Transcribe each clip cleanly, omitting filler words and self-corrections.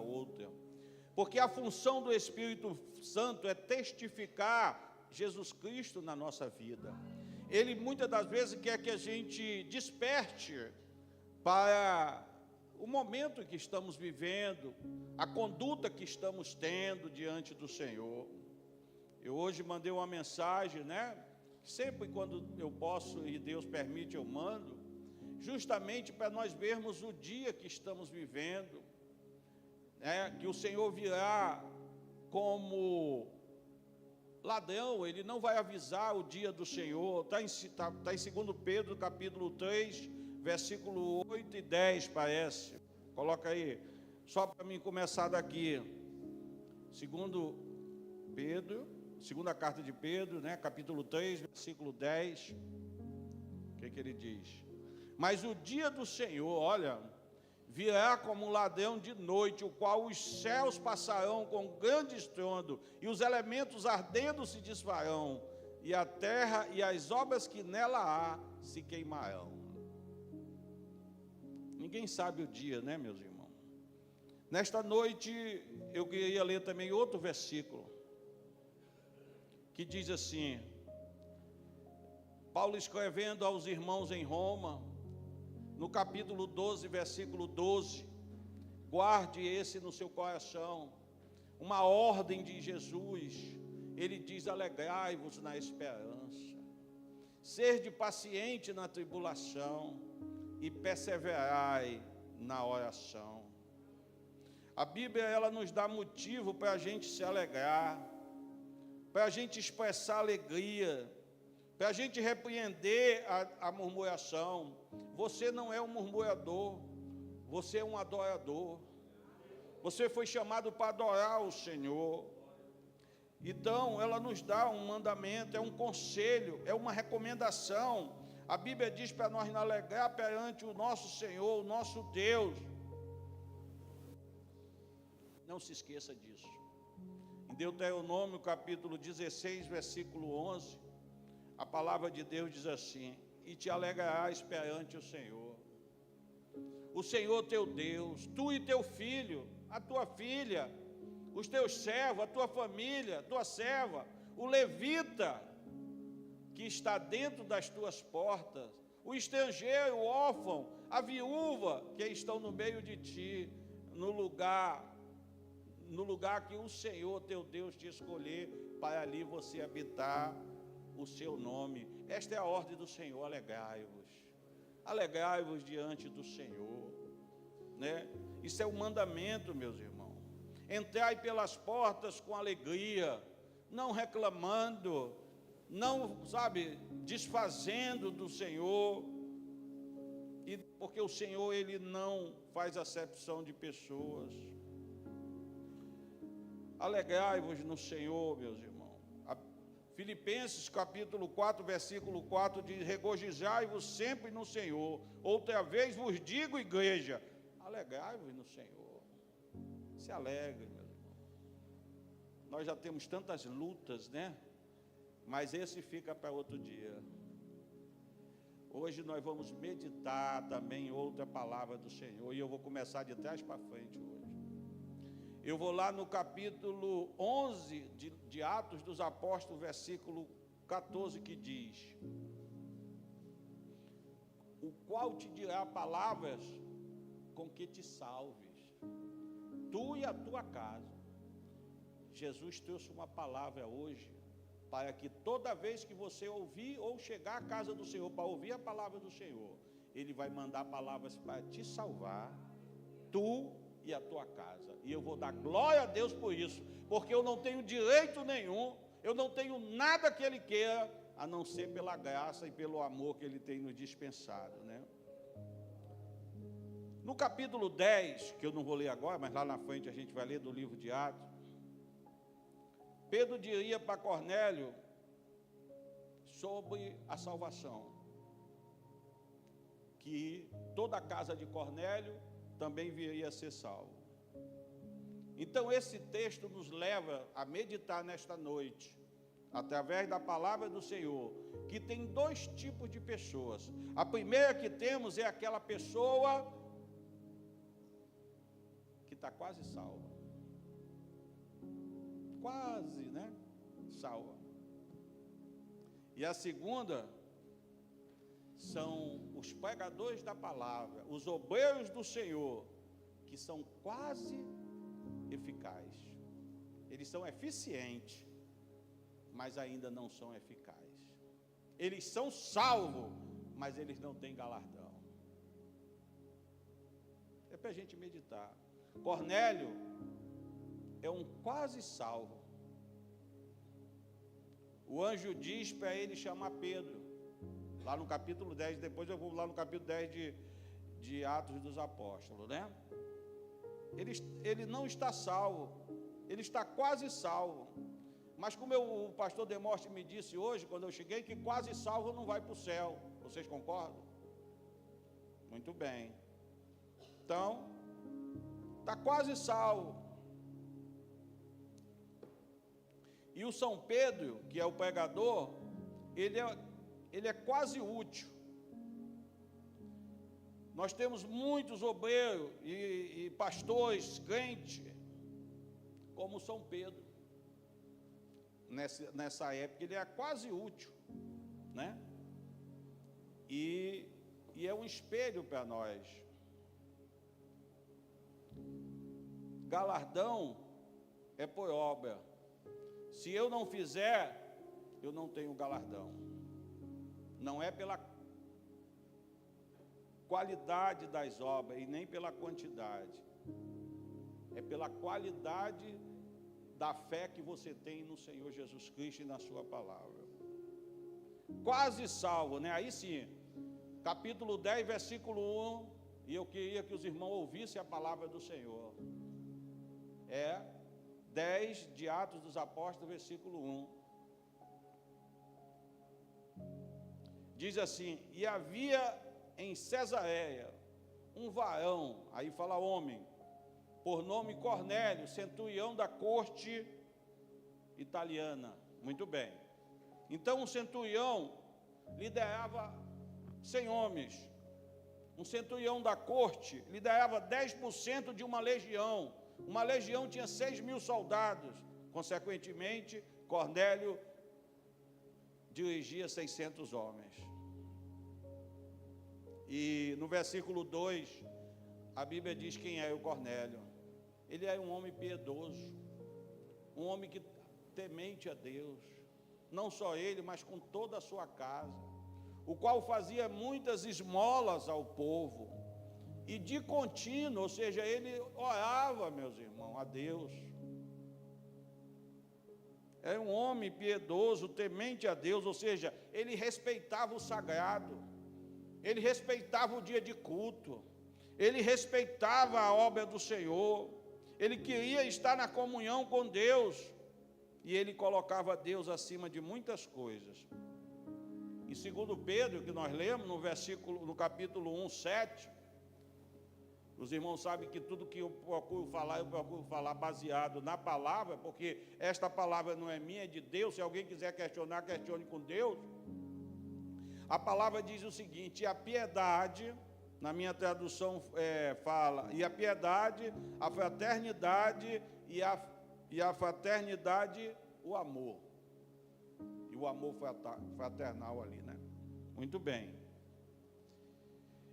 outra. Porque a função do Espírito Santo é testificar Jesus Cristo na nossa vida. Ele muitas das vezes quer que a gente desperte para o momento que estamos vivendo, a conduta que estamos tendo diante do Senhor. Eu hoje mandei uma mensagem, né? Sempre quando eu posso e Deus permite, eu mando, justamente para nós vermos o dia que estamos vivendo, né? Que o Senhor virá como ladrão, Ele não vai avisar o dia do Senhor. Está em 2 Pedro, capítulo 3, versículo 8 e 10, parece. Coloca aí, só para mim começar daqui. 2 Pedro, segunda carta de Pedro, né, capítulo 3, versículo 10. O que ele diz? Mas o dia do Senhor, olha, virá como um ladrão de noite, o qual os céus passarão com grande estrondo, e os elementos ardendo se desfarão, e a terra e as obras que nela há se queimarão. Ninguém sabe o dia, né, meus irmãos? Nesta noite, eu queria ler também outro versículo, que diz assim, Paulo escrevendo aos irmãos em Roma, no capítulo 12, versículo 12, guarde esse no seu coração, uma ordem de Jesus. Ele diz, alegrai-vos na esperança, sede paciente na tribulação e perseverai na oração. A Bíblia, ela nos dá motivo para a gente se alegrar, para a gente expressar alegria, para a gente repreender a murmuração. Você não é um murmurador, você é um adorador. Você foi chamado para adorar o Senhor. Então, ela nos dá um mandamento, é um conselho, é uma recomendação. A Bíblia diz para nós nos alegrar perante o nosso Senhor, o nosso Deus. Não se esqueça disso. Em Deuteronômio, capítulo 16, versículo 11, a palavra de Deus diz assim, e te alegrarás perante o Senhor teu Deus, tu e teu filho, a tua filha, os teus servos, a tua família, a tua serva, o levita que está dentro das tuas portas, o estrangeiro, o órfão, a viúva que estão no meio de ti, no lugar que o Senhor teu Deus te escolher, para ali você habitar o seu nome. Esta é a ordem do Senhor, alegrai-vos diante do Senhor, né? Isso é o mandamento, meus irmãos. Entrai pelas portas com alegria, não reclamando, não, desfazendo do Senhor, e porque o Senhor, Ele não faz acepção de pessoas. Alegrai-vos no Senhor, meus irmãos. Filipenses capítulo 4, versículo 4 diz, regozijai-vos sempre no Senhor. Outra vez vos digo, igreja, alegrai-vos no Senhor. Se alegre, meu irmão. Nós já temos tantas lutas, né? Mas esse fica para outro dia. Hoje nós vamos meditar também outra palavra do Senhor. E eu vou começar de trás para frente hoje. Eu vou lá no capítulo 11 de Atos dos Apóstolos, versículo 14, que diz, o qual te dirá palavras com que te salves, tu e a tua casa. Jesus trouxe uma palavra hoje, para que toda vez que você ouvir ou chegar à casa do Senhor, para ouvir a palavra do Senhor, Ele vai mandar palavras para te salvar, tu e a tua casa. E eu vou dar glória a Deus por isso, porque eu não tenho direito nenhum, eu não tenho nada que Ele queira, a não ser pela graça e pelo amor que Ele tem nos dispensado, né? No capítulo 10, que eu não vou ler agora, mas lá na frente a gente vai ler do livro de Atos, Pedro diria para Cornélio sobre a salvação, que toda a casa de Cornélio também viria a ser salvo. Então esse texto nos leva a meditar nesta noite, através da palavra do Senhor, que tem dois tipos de pessoas. A primeira que temos é aquela pessoa que está quase salva. Quase, né? Salva. E a segunda são os pregadores da palavra, os obreiros do Senhor, que são quase eficazes. Eles são eficientes, mas ainda não são eficazes. Eles são salvos, mas eles não têm galardão. É para a gente meditar. Cornélio é um quase salvo. O anjo diz para ele chamar Pedro, lá no capítulo 10, depois eu vou lá no capítulo 10 de Atos dos Apóstolos, né? Ele não está salvo, ele está quase salvo. Mas como o pastor Demóstenes me disse hoje, quando eu cheguei, que quase salvo não vai para o céu. Vocês concordam? Muito bem. Então, está quase salvo. E o São Pedro, que é o pregador, ele é quase útil. Nós temos muitos obreiros e pastores crentes, como São Pedro. Nessa época ele é quase útil, né? E é um espelho para nós. Galardão é por obra. Se eu não fizer, eu não tenho galardão. Não é pela qualidade das obras e nem pela quantidade. É pela qualidade da fé que você tem no Senhor Jesus Cristo e na sua palavra. Quase salvo, né? Aí sim, capítulo 10, versículo 1, e eu queria que os irmãos ouvissem a palavra do Senhor. 10 de Atos dos Apóstolos, versículo 1. Diz assim: e havia em Cesareia um varão, aí fala homem, por nome Cornélio, centurião da corte italiana. Muito bem. Então um centurião liderava 100 homens. Um centurião da corte liderava 10% de uma legião. Uma legião tinha 6.000 soldados. Consequentemente, Cornélio dirigia 600 homens. E no versículo 2, a Bíblia diz quem é o Cornélio. Ele era um homem piedoso, um homem que temente a Deus, não só ele, mas com toda a sua casa, o qual fazia muitas esmolas ao povo, e de contínuo, ou seja, ele orava, meus irmãos, a Deus. Era um homem piedoso, temente a Deus, ou seja, ele respeitava o sagrado, ele respeitava o dia de culto, ele respeitava a obra do Senhor, ele queria estar na comunhão com Deus, e ele colocava Deus acima de muitas coisas. Em 2 Pedro, que nós lemos no capítulo 1, 7, os irmãos sabem que tudo que eu procuro falar baseado na palavra, porque esta palavra não é minha, é de Deus. Se alguém quiser questionar, questione com Deus. A palavra diz o seguinte: a piedade, na minha tradução fala, e a piedade, a fraternidade e a fraternidade, o amor. E o amor fraternal ali, né? Muito bem.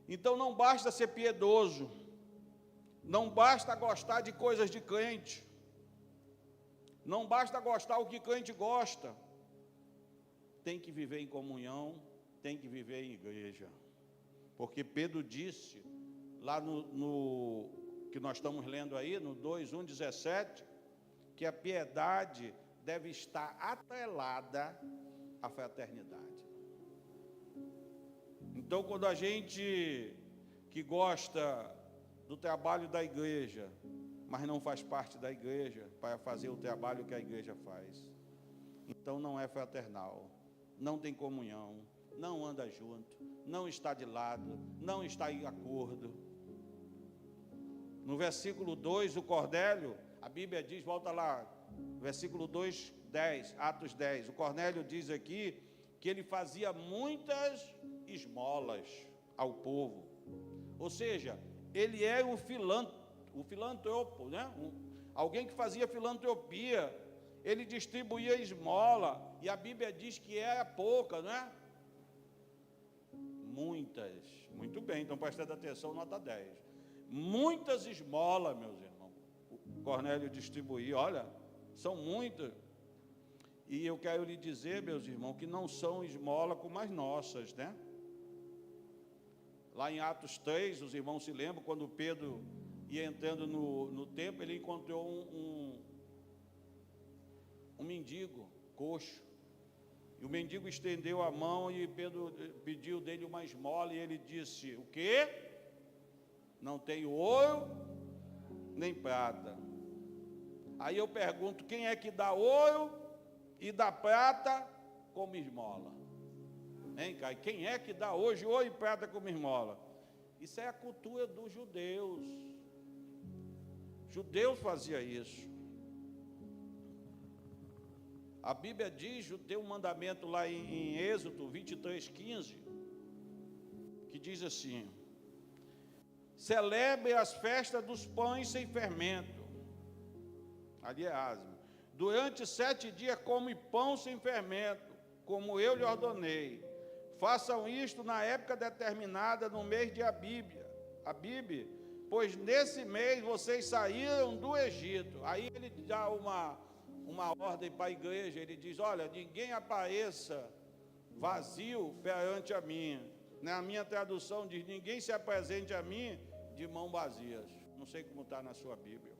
Então não basta ser piedoso, não basta gostar de coisas de crente, não basta gostar o que crente gosta, tem que viver em comunhão, tem que viver em igreja, porque Pedro disse, lá no que nós estamos lendo aí, no 2:1:17, que a piedade deve estar atrelada à fraternidade. Então, quando a gente que gosta do trabalho da igreja, mas não faz parte da igreja para fazer o trabalho que a igreja faz, então não é fraternal, não tem comunhão, não anda junto, não está de lado, não está em acordo. No versículo 2, o Cornélio, a Bíblia diz, volta lá, versículo 2, 10, Atos 10, o Cornélio diz aqui que ele fazia muitas esmolas ao povo, ou seja, ele era o o filantropo, né? Alguém que fazia filantropia, ele distribuía esmola, e a Bíblia diz que era pouca, não é? Muitas, muito bem, então prestando atenção, nota 10. Muitas esmolas, meus irmãos, o Cornélio distribuía, olha, são muitas. E eu quero lhe dizer, meus irmãos, que não são esmola como as nossas, né? Lá em Atos 3, os irmãos se lembram, quando Pedro ia entrando no templo, ele encontrou um mendigo, coxo. E o mendigo estendeu a mão e Pedro pediu dele uma esmola, e ele disse, o quê? Não tenho ouro nem prata. Aí eu pergunto, quem é que dá ouro e dá prata como esmola? Hein, Caio? Quem é que dá hoje ouro e prata como esmola? Isso é a cultura dos judeus. Judeus faziam isso. A Bíblia diz, tem um mandamento lá em Êxodo 23:15, que diz assim: celebre as festas dos pães sem fermento. Ali é asmo. Durante 7 dias come pão sem fermento, como eu lhe ordenei. Façam isto na época determinada no mês de Abíbe, pois nesse mês vocês saíram do Egito. Aí ele dá uma ordem para a igreja, ele diz, olha, ninguém apareça vazio perante a mim. Na minha tradução diz, ninguém se apresente a mim de mãos vazias. Não sei como está na sua Bíblia.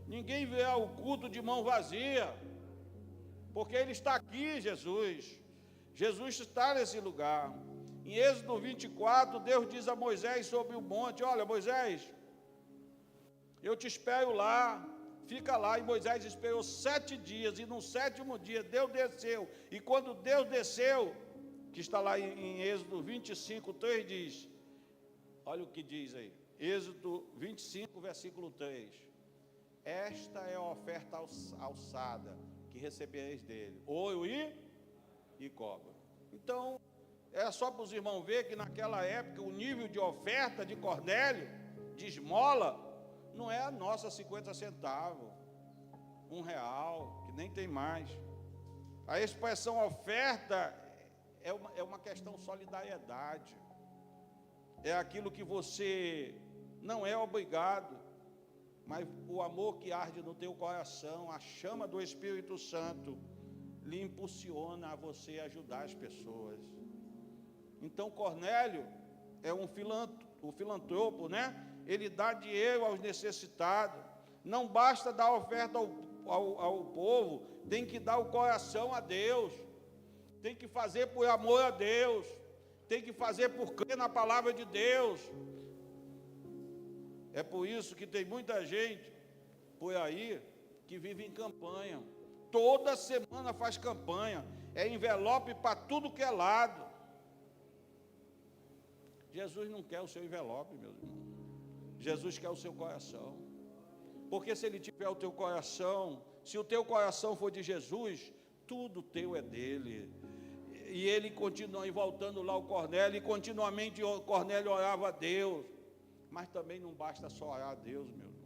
Ninguém virá ao culto de mão vazia, porque ele está aqui, Jesus. Jesus está nesse lugar. Em Êxodo 24, Deus diz a Moisés sobre o monte, olha, Moisés, eu te espero lá, fica lá. E Moisés esperou 7 dias, e no 7º dia Deus desceu. E quando Deus desceu, que está lá em Êxodo 25, 3 diz, olha o que diz aí, Êxodo 25, versículo 3, esta é a oferta alçada que recebereis dele, ouro e cobre. Então, é só para os irmãos ver que naquela época o nível de oferta de Cornélio, de esmola, não é a nossa 50 centavos, R$1, que nem tem mais. A expressão oferta é uma questão de solidariedade, é aquilo que você não é obrigado, mas o amor que arde no teu coração, a chama do Espírito Santo, lhe impulsiona a você ajudar as pessoas. Então Cornélio é um filantropo, né? Ele dá dinheiro aos necessitados. Não basta dar oferta ao povo, tem que dar o coração a Deus, tem que fazer por amor a Deus, tem que fazer por crer na palavra de Deus. É por isso que tem muita gente por aí que vive em campanha. Toda semana faz campanha, é envelope para tudo que é lado. Jesus não quer o seu envelope, meus irmãos. Jesus quer o seu coração. Porque se ele tiver o teu coração, se o teu coração for de Jesus, tudo teu é dele. E ele continua, e voltando lá o Cornélio, e continuamente o Cornélio orava a Deus. Mas também não basta só orar a Deus, meu irmão.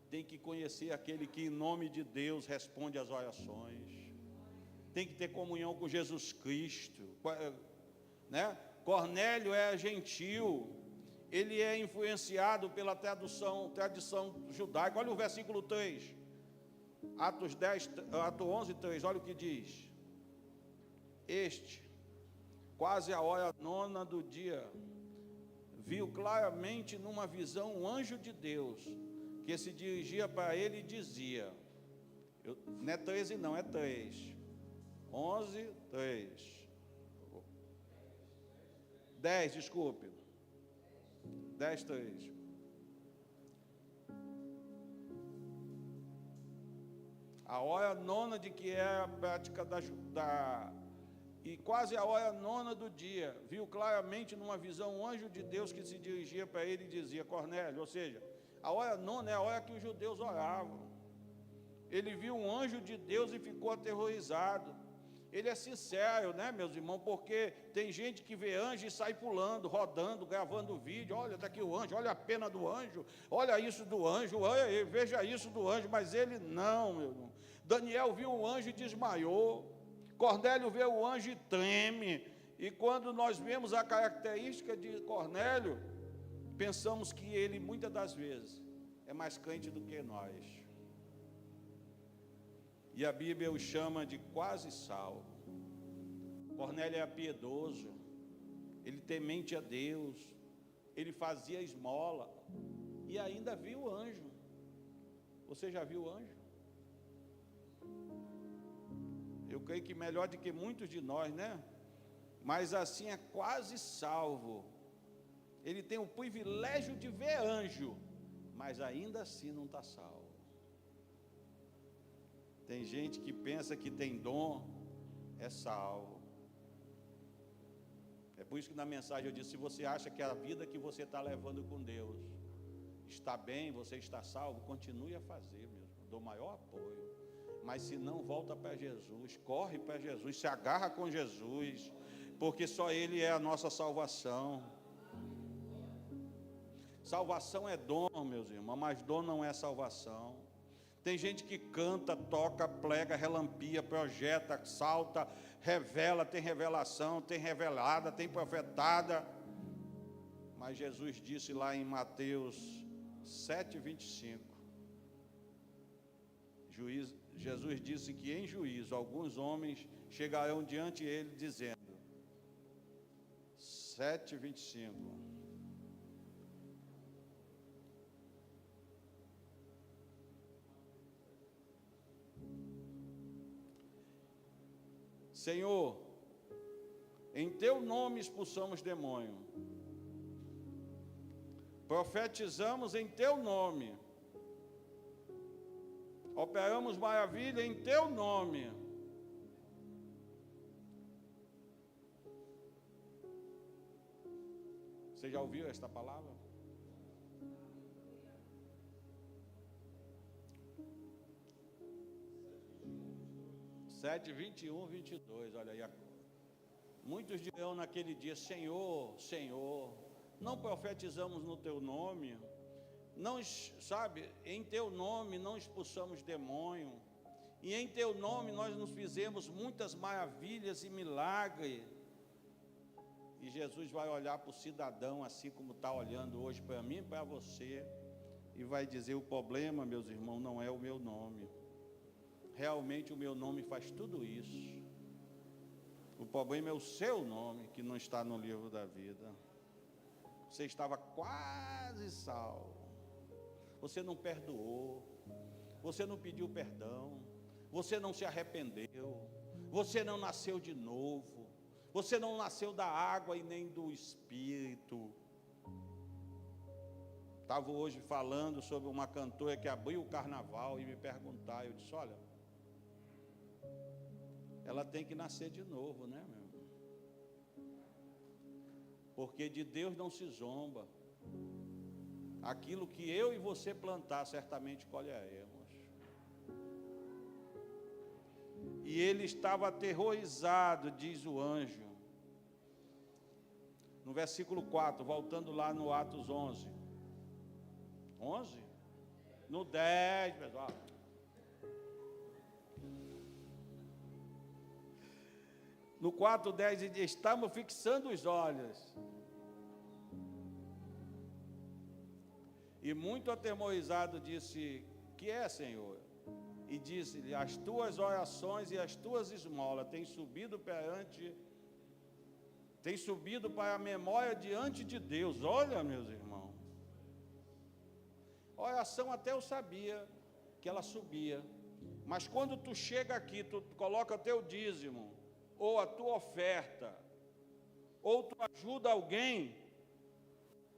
Tem que conhecer aquele que em nome de Deus responde às orações. Tem que ter comunhão com Jesus Cristo, né? Cornélio é gentil, ele é influenciado pela tradição judaica. Olha o versículo 3, Atos 11, 3, olha o que diz. Este, quase a hora 9 do dia, viu claramente numa visão um anjo de Deus, que se dirigia para ele e dizia, não é 13 não, é 3, 11, 3, 10, desculpe, 10, 3. A hora 9 de que é a prática e quase a hora 9 do dia, viu claramente numa visão um anjo de Deus que se dirigia para ele e dizia, Cornélio, ou seja, a hora 9 é a hora que os judeus oravam. Ele viu um anjo de Deus e ficou aterrorizado. Ele é sincero, né, meus irmãos? Porque tem gente que vê anjo e sai pulando, rodando, gravando vídeo. Olha, está aqui o anjo, olha a pena do anjo, olha isso do anjo, olha, veja isso do anjo. Mas ele não, meu irmão. Daniel viu o anjo e desmaiou. Cornélio vê o anjo e treme. E quando nós vemos a característica de Cornélio, pensamos que ele, muitas das vezes, é mais crente do que nós. E a Bíblia o chama de quase salvo. Cornélio era piedoso, ele temente a Deus, ele fazia esmola, e ainda viu o anjo. Você já viu o anjo? Eu creio que melhor do que muitos de nós, né? Mas assim é quase salvo. Ele tem o privilégio de ver anjo, mas ainda assim não está salvo. Tem gente que pensa que tem dom, é salvo. É por isso que na mensagem eu disse, se você acha que a vida que você está levando com Deus está bem, você está salvo, continue a fazer mesmo, dou maior apoio. Mas se não, volta para Jesus, corre para Jesus, se agarra com Jesus, porque só Ele é a nossa salvação. Salvação é dom, meus irmãos, mas dom não é salvação. Tem gente que canta, toca, prega, relampia, projeta, salta, revela, tem revelação, tem revelada, tem profetada. Mas Jesus disse lá em Mateus 7:25, Jesus disse que em juízo alguns homens chegarão diante dele dizendo, 7:25, Senhor, em teu nome expulsamos demônio, profetizamos em teu nome, operamos maravilha em teu nome. Você já ouviu esta palavra? Sete, 21, 22, olha aí. Muitos dirão naquele dia, Senhor, Senhor, não profetizamos no teu nome, não, sabe, em teu nome não expulsamos demônio, e em teu nome nós nos fizemos muitas maravilhas e milagres. E Jesus vai olhar para o cidadão, assim como está olhando hoje para mim e para você, e vai dizer, o problema, meus irmãos, não é o meu nome. Realmente o meu nome faz tudo isso. O problema é o seu nome, que não está no livro da vida. Você estava quase salvo. Você não perdoou. Você não pediu perdão. Você não se arrependeu. Você não nasceu de novo. Você não nasceu da água e nem do Espírito. Estava hoje falando sobre uma cantora que abriu o carnaval e me perguntaram, eu disse, olha, ela tem que nascer de novo, né, meu irmão? Porque de Deus não se zomba. Aquilo que eu e você plantar, certamente colheremos. E ele estava aterrorizado, diz o anjo. No versículo 4, voltando lá no Atos 11. 11? No 10, pessoal. No 4:10 ele diz, estamos fixando os olhos. E muito atemorizado disse, que é, Senhor? E disse-lhe, as tuas orações e as tuas esmolas têm subido para a memória diante de Deus. Olha, meus irmãos. A oração até eu sabia que ela subia. Mas quando tu chega aqui, tu coloca teu dízimo, ou a tua oferta, ou tu ajuda alguém,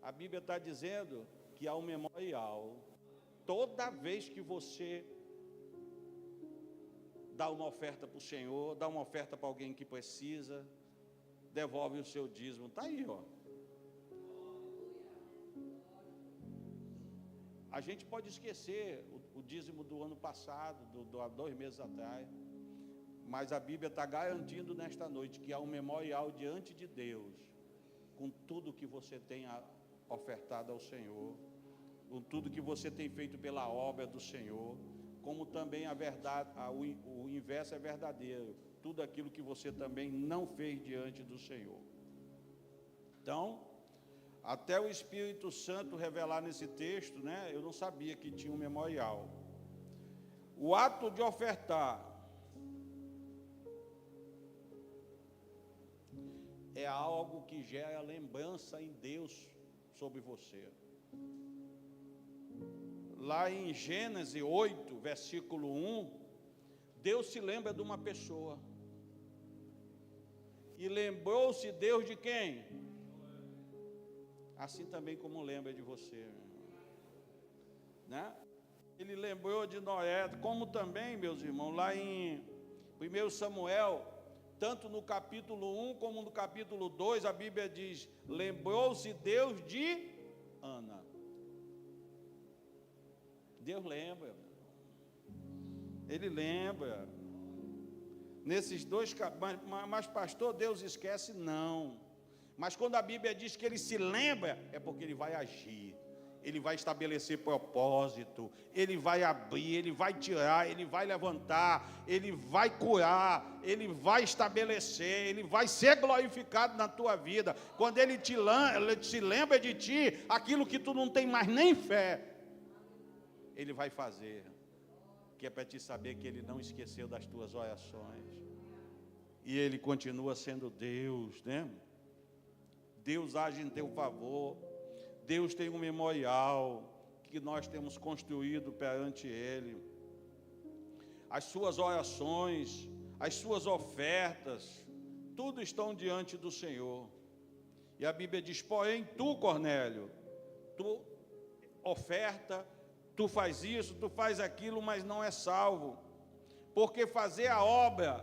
a Bíblia está dizendo que há um memorial. Toda vez que você dá uma oferta para o Senhor, dá uma oferta para alguém que precisa, devolve o seu dízimo. Está aí, ó. A gente pode esquecer o dízimo do ano passado, há 2 meses atrás. Mas a Bíblia está garantindo nesta noite que há um memorial diante de Deus, com tudo que você tenha ofertado ao Senhor, com tudo que você tem feito pela obra do Senhor, como também a verdade, o inverso é verdadeiro, tudo aquilo que você também não fez diante do Senhor. Então, até o Espírito Santo revelar nesse texto, né, eu não sabia que tinha um memorial. O ato de ofertar é algo que gera lembrança em Deus sobre você. Lá em Gênesis 8, versículo 1, Deus se lembra de uma pessoa. E lembrou-se Deus de quem? Assim também como lembra de você, né? Ele lembrou de Noé, como também, meus irmãos, lá em 1 Samuel, tanto no capítulo 1 como no capítulo 2, a Bíblia diz, lembrou-se Deus de Ana. Deus lembra, Ele lembra. Nesses dois, mas pastor, Deus esquece? Não. Mas quando a Bíblia diz que Ele se lembra, é porque Ele vai agir. Ele vai estabelecer propósito, Ele vai abrir, Ele vai tirar, Ele vai levantar, Ele vai curar, Ele vai estabelecer, Ele vai ser glorificado na tua vida. Quando Ele se lembra de ti, aquilo que tu não tem mais nem fé, Ele vai fazer, que é para te saber que Ele não esqueceu das tuas orações. E Ele continua sendo Deus, né? Deus age em teu favor. Deus tem um memorial que nós temos construído perante Ele. As suas orações, as suas ofertas, tudo estão diante do Senhor. E a Bíblia diz, porém, tu, Cornélio, tu oferta, tu faz isso, tu faz aquilo, mas não é salvo. Porque fazer a obra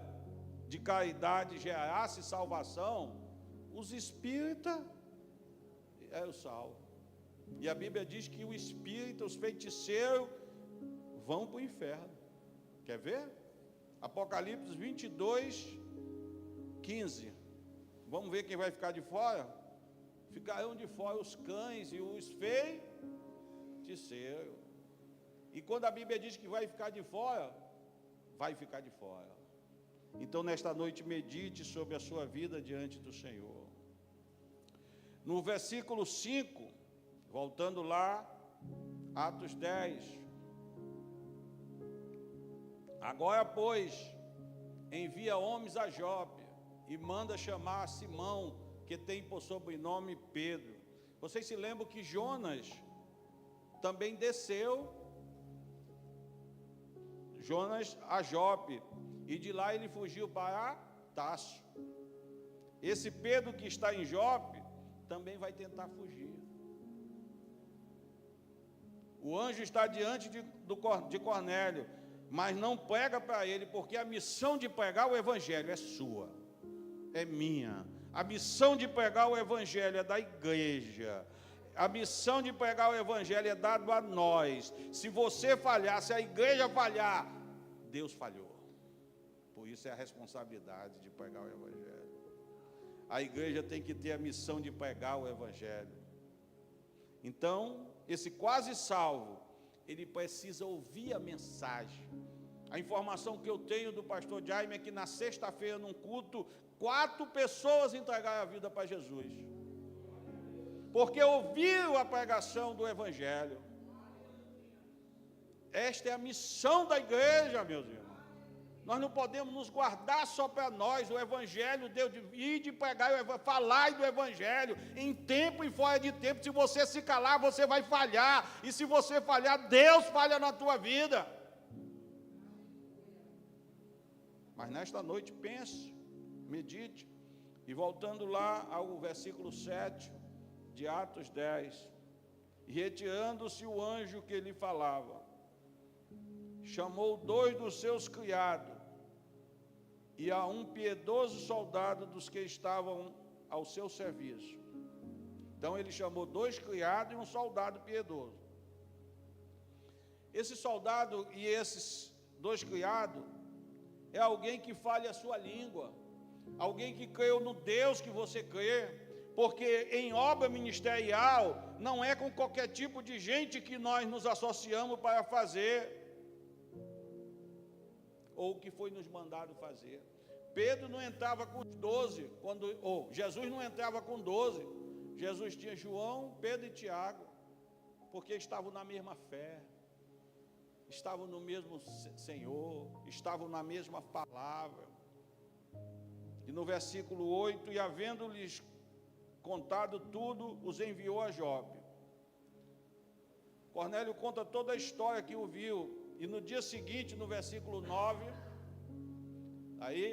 de caridade gerasse salvação, os espíritas eram salvos. E a Bíblia diz que o espírito, os feiticeiros, vão para o inferno. Quer ver? Apocalipse 22, 15. Vamos ver quem vai ficar de fora? Ficarão de fora os cães e os feiticeiros. E quando a Bíblia diz que vai ficar de fora, vai ficar de fora. Então, nesta noite, medite sobre a sua vida diante do Senhor. No versículo 5, voltando lá, Atos 10. Agora, pois, envia homens a Jope e manda chamar Simão, que tem por sobrenome Pedro. Vocês se lembram que Jonas também desceu, a Jope, e de lá ele fugiu para Tarso. Esse Pedro que está em Jope também vai tentar fugir. O anjo está diante de Cornélio, mas não prega para ele, porque a missão de pregar o evangelho é sua, é minha. A missão de pregar o evangelho é da igreja. A missão de pregar o evangelho é dado a nós. Se você falhar, se a igreja falhar, Deus falhou. Por isso é a responsabilidade de pregar o evangelho. A igreja tem que ter a missão de pregar o evangelho. Então, esse quase salvo, ele precisa ouvir a mensagem. A informação que eu tenho do pastor Jaime é que na sexta-feira, num culto, 4 pessoas entregaram a vida para Jesus. Porque ouviram a pregação do evangelho. Esta é a missão da igreja, meus irmãos. Nós não podemos nos guardar só para nós, o evangelho, Deus, ir de pregar, falar do evangelho, em tempo e fora de tempo. Se você se calar, você vai falhar, e se você falhar, Deus falha na tua vida. Mas nesta noite, pense, medite, e voltando lá ao versículo 7 de Atos 10, e retirando-se o anjo que lhe falava, chamou 2 dos seus criados, e a um piedoso soldado dos que estavam ao seu serviço. Então ele chamou 2 criados e um soldado piedoso. Esse soldado e esses 2 criados, é alguém que fale a sua língua, alguém que creu no Deus que você crê, porque em obra ministerial não é com qualquer tipo de gente que nós nos associamos para fazer, ou o que foi nos mandado fazer. Pedro não entrava com os 12, Jesus não entrava com 12, Jesus tinha João, Pedro e Tiago, porque estavam na mesma fé, estavam no mesmo Senhor, estavam na mesma palavra. E no versículo 8, e havendo-lhes contado tudo, os enviou a Jope. Cornélio conta toda a história que o viu, e no dia seguinte, no versículo 9, aí,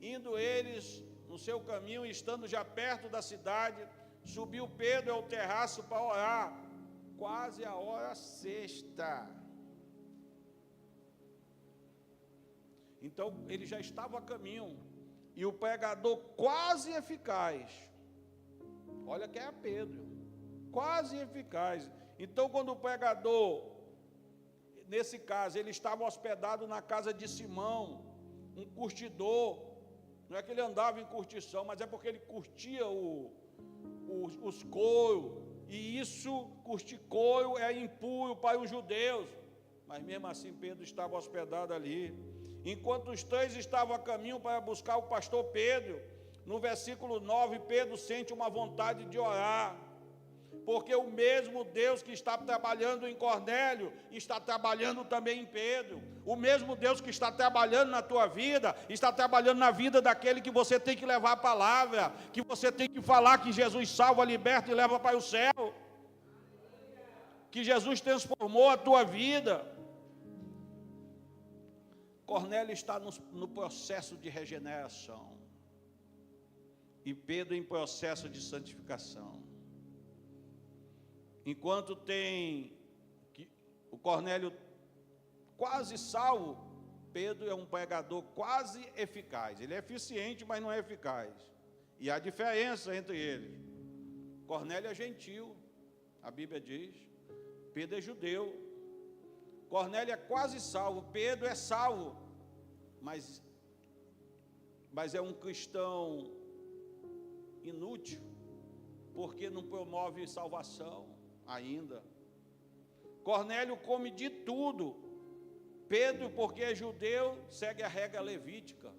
indo eles no seu caminho, estando já perto da cidade, subiu Pedro ao terraço para orar, quase a hora sexta. Então, ele já estava a caminho, e o pregador quase eficaz, olha que é Pedro, quase eficaz. Então, quando o pregador, nesse caso, ele estava hospedado na casa de Simão, um curtidor, não é que ele andava em curtição, mas é porque ele curtia os couros, e isso, curtir couro, é impuro para os judeus, mas mesmo assim Pedro estava hospedado ali. Enquanto os três estavam a caminho para buscar o pastor Pedro, no versículo 9, Pedro sente uma vontade de orar, porque o mesmo Deus que está trabalhando em Cornélio, está trabalhando também em Pedro. O mesmo Deus que está trabalhando na tua vida, está trabalhando na vida daquele que você tem que levar a palavra, que você tem que falar que Jesus salva, liberta e leva para o céu, que Jesus transformou a tua vida. Cornélio está no processo de regeneração, e Pedro em processo de santificação. Enquanto tem o Cornélio quase salvo, Pedro é um pregador quase eficaz. Ele é eficiente, mas não é eficaz. E há diferença entre eles. Cornélio é gentil, a Bíblia diz. Pedro é judeu. Cornélio é quase salvo, Pedro é salvo, mas é um cristão inútil, porque não promove salvação ainda. Cornélio come de tudo. Pedro, porque é judeu, segue a regra levítica.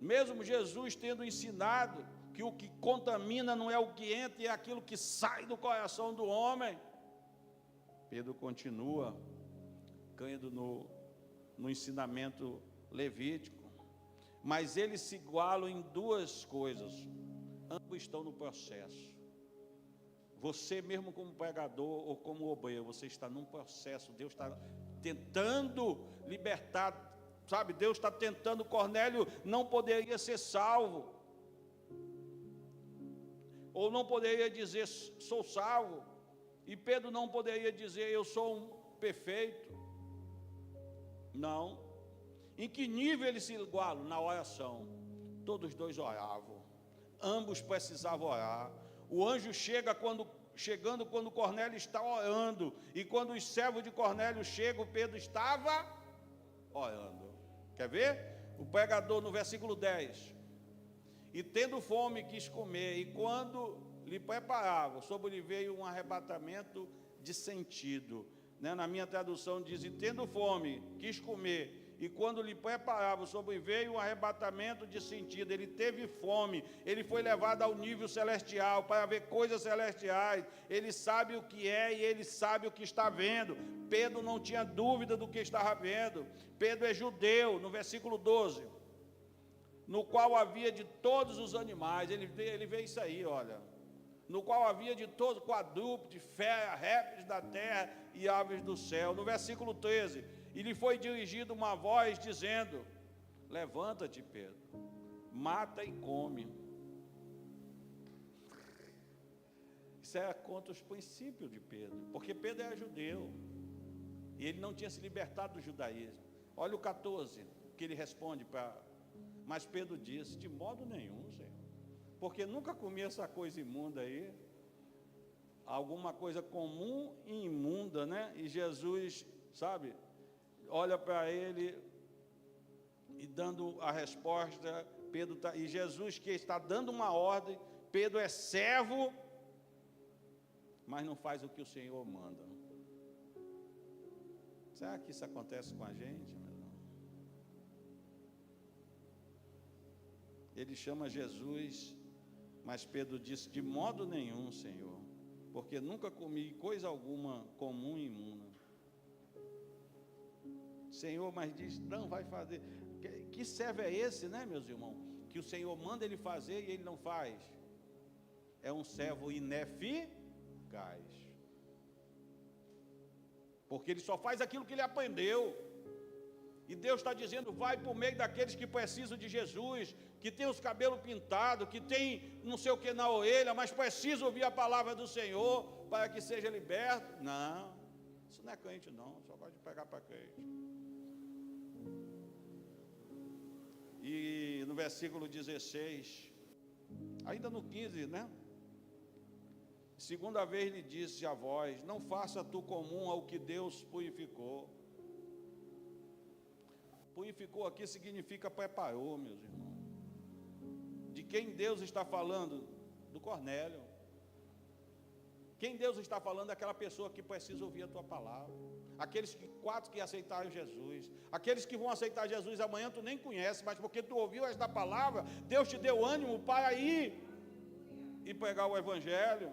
Mesmo Jesus tendo ensinado que o que contamina não é o que entra, é aquilo que sai do coração do homem, Pedro continua caindo no ensinamento levítico. Mas eles se igualam em duas coisas, ambos estão no processo. Você mesmo como pregador ou como obreiro, você está num processo, Deus está tentando libertar, sabe, Deus está tentando. Cornélio não poderia ser salvo, ou não poderia dizer sou salvo, e Pedro não poderia dizer eu sou um perfeito, não. Em que nível eles se igualam? Na oração. Todos dois oravam, ambos precisavam orar. O anjo chegando quando Cornélio está orando, e quando os servos de Cornélio chegam, Pedro estava orando. Quer ver? O pregador no versículo 10, e tendo fome quis comer, e quando lhe preparavam, sobre lhe veio um arrebatamento de sentido, né? Na minha tradução diz, e tendo fome quis comer, e quando lhe preparavam, sobreveio um arrebatamento de sentido. Ele teve fome, ele foi levado ao nível celestial, para ver coisas celestiais. Ele sabe o que é e ele sabe o que está vendo. Pedro não tinha dúvida do que estava vendo. Pedro é judeu, no versículo 12, no qual havia de todos os animais. Ele vê isso aí, olha, no qual havia de todos, quadrúpedes, feras, répteis da terra e aves do céu. No versículo 13, e lhe foi dirigida uma voz dizendo, levanta-te, Pedro, mata e come. Isso é contra os princípios de Pedro, porque Pedro era judeu, e ele não tinha se libertado do judaísmo. Olha o 14, que ele responde mas Pedro disse, de modo nenhum, Senhor, porque nunca comi essa coisa imunda aí, alguma coisa comum e imunda, né? E Jesus, sabe, olha para ele e dando a resposta, e Jesus que está dando uma ordem, Pedro é servo, mas não faz o que o Senhor manda. Será que isso acontece com a gente, meu irmão? Ele chama Jesus, mas Pedro disse: de modo nenhum, Senhor, porque nunca comi coisa alguma comum e imunda. Senhor, mas diz, não vai fazer. Que servo é esse, né, meus irmãos? Que o Senhor manda ele fazer e ele não faz. É um servo ineficaz. Porque ele só faz aquilo que ele aprendeu. E Deus está dizendo: vai por meio daqueles que precisam de Jesus, que tem os cabelos pintados, que tem não sei o que na orelha, mas precisa ouvir a palavra do Senhor para que seja liberto. Não, isso não é crente não, só pode pegar para crente. E no versículo 16, ainda no 15, né? Segunda vez lhe disse a voz: não faça tu comum ao que Deus purificou. Purificou aqui significa preparou, meus irmãos. De quem Deus está falando? Do Cornélio. Quem Deus está falando é aquela pessoa que precisa ouvir a tua palavra. Aqueles quatro que aceitaram Jesus. Aqueles que vão aceitar Jesus amanhã tu nem conhece, mas porque tu ouviu esta palavra, Deus te deu ânimo para ir e pregar o Evangelho,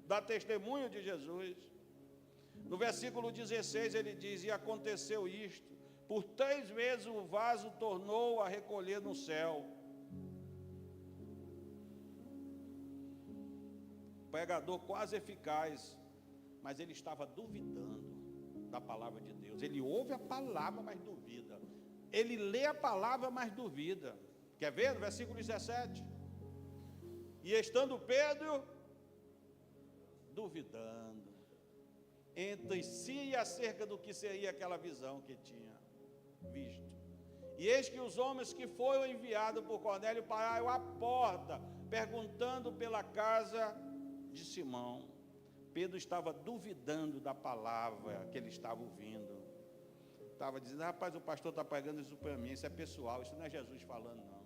dar testemunho de Jesus. No versículo 16 ele diz: e aconteceu isto, por 3 vezes o vaso tornou a recolher no céu. Pregador quase eficaz, mas ele estava duvidando da palavra de Deus. Ele ouve a palavra, mas duvida. Ele lê a palavra, mas duvida. Quer ver? No versículo 17. E estando Pedro duvidando entre si acerca do que seria aquela visão que tinha visto. E eis que os homens que foram enviados por Cornélio pararam à porta, perguntando pela casa de Simão. Pedro estava duvidando da palavra que ele estava ouvindo. Estava dizendo: rapaz, o pastor está pregando isso para mim, isso é pessoal, isso não é Jesus falando não.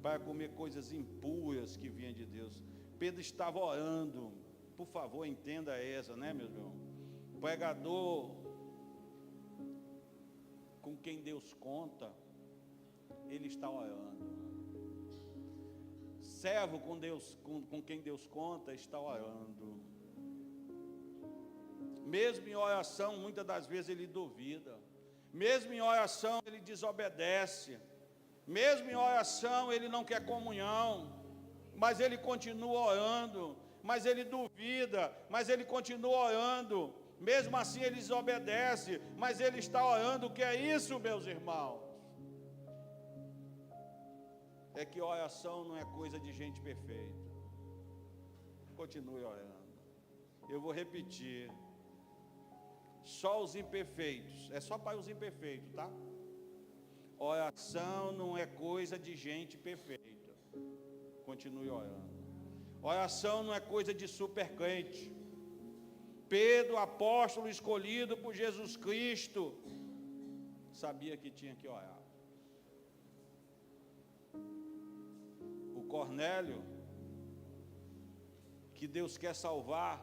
Para comer coisas impuras que vinham de Deus. Pedro estava orando. Por favor, entenda essa, né, meu irmão? Pregador com quem Deus conta, ele está orando. Servo com quem Deus conta, está orando. Mesmo em oração, muitas das vezes ele duvida. Mesmo em oração, ele desobedece. Mesmo em oração, ele não quer comunhão. Mas ele continua orando. Mas ele duvida. Mas ele continua orando. Mesmo assim, ele desobedece. Mas ele está orando. O que é isso, meus irmãos? É que oração não é coisa de gente perfeita. Continue orando. Eu vou repetir. Só os imperfeitos. É só para os imperfeitos, tá? Oração não é coisa de gente perfeita. Continue orando. Oração não é coisa de super crente. Pedro, apóstolo escolhido por Jesus Cristo, sabia que tinha que orar. O Cornélio, que Deus quer salvar,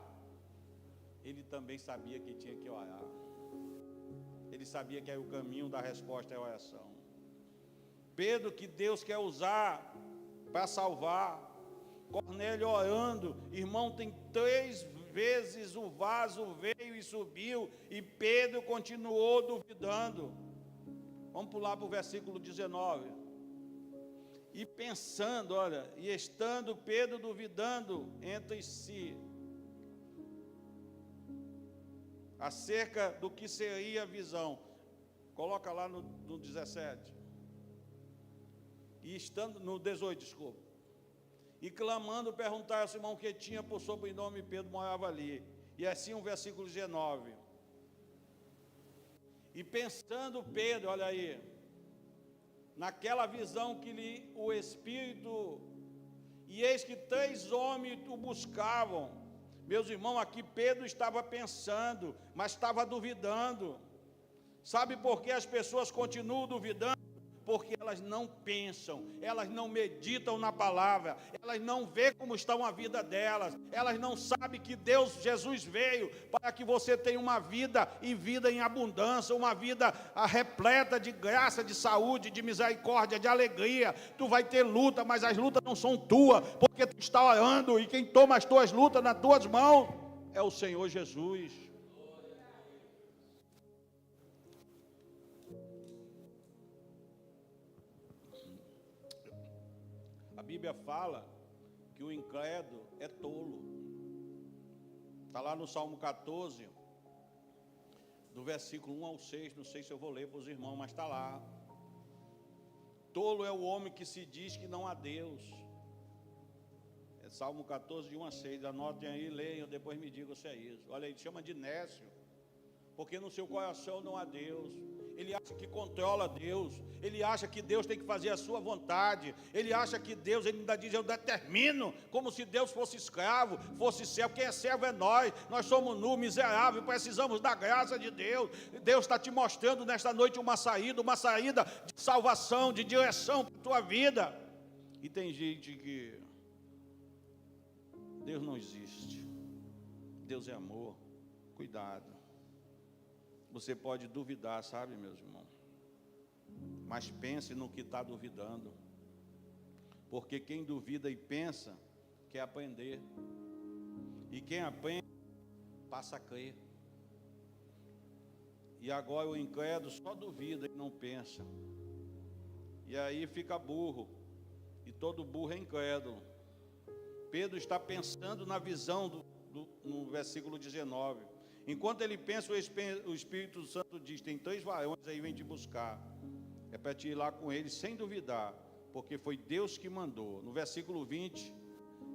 ele também sabia que tinha que orar. Ele sabia que era o caminho da resposta é a oração. Pedro, que Deus quer usar para salvar. Cornélio orando. Irmão, tem 3 vezes o vaso veio e subiu, e Pedro continuou duvidando. Vamos pular para o versículo 19. E pensando, olha, e estando Pedro duvidando entre si, acerca do que seria a visão. Coloca lá no 17. E estando no 18, desculpa. E clamando, perguntar a Simão que tinha por sobrenome Pedro morava ali. E assim o versículo 19. E pensando Pedro, olha aí, naquela visão que lhe o Espírito, e eis que 3 homens o buscavam, Meus irmãos, aqui Pedro estava pensando, mas estava duvidando. Sabe por que as pessoas continuam duvidando? Porque elas não pensam, elas não meditam na palavra, elas não veem como está a vida delas, elas não sabem que Deus, Jesus veio para que você tenha uma vida e vida em abundância, uma vida repleta de graça, de saúde, de misericórdia, de alegria. Tu vai ter luta, mas as lutas não são tuas, porque tu está orando e quem toma as tuas lutas nas tuas mãos é o Senhor Jesus. A Bíblia fala que o incrédulo é tolo. Está lá no Salmo 14, do versículo 1 ao 6, não sei se eu vou ler para os irmãos, mas está lá. Tolo é o homem que se diz que não há Deus. É Salmo 14, de 1 a 6, anotem aí, leiam, depois me digam se é isso. Olha aí, chama de nécio, porque no seu coração não há Deus. Ele acha que controla Deus, ele acha que Deus tem que fazer a sua vontade, ele acha que Deus, ele ainda diz, eu determino, como se Deus fosse escravo, fosse servo. Quem é servo é nós somos nu, miseráveis, precisamos da graça de Deus. Deus está te mostrando nesta noite uma saída de salvação, de direção para a tua vida. E tem gente que Deus não existe, Deus é amor, cuidado. Você pode duvidar, sabe, meus irmãos? Mas pense no que está duvidando. Porque quem duvida e pensa, quer aprender. E quem aprende, passa a crer. E agora o incrédulo só duvida e não pensa. E aí fica burro. E todo burro é incrédulo. Pedro está pensando na visão no versículo 19. Enquanto ele pensa, o Espírito Santo diz, tem 3 varões aí, vem te buscar. É para te ir lá com eles sem duvidar, porque foi Deus que mandou. No versículo 20,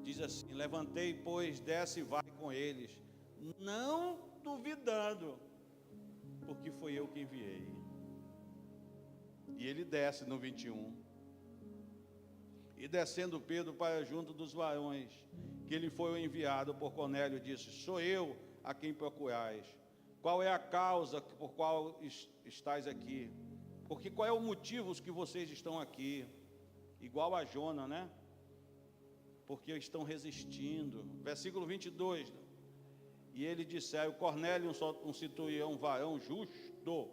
diz assim, levantei, pois, desce e vai com eles, não duvidando, porque foi eu que enviei. E ele desce no 21. E descendo Pedro para junto dos varões, que ele foi o enviado por Cornélio, disse, sou eu a quem procurais. Qual é a causa por qual estáis aqui? Porque qual é o motivo que vocês estão aqui? Igual a Jonas, né? Porque estão resistindo. Versículo 22. E ele disseram, Cornélio, um centurião, varão justo,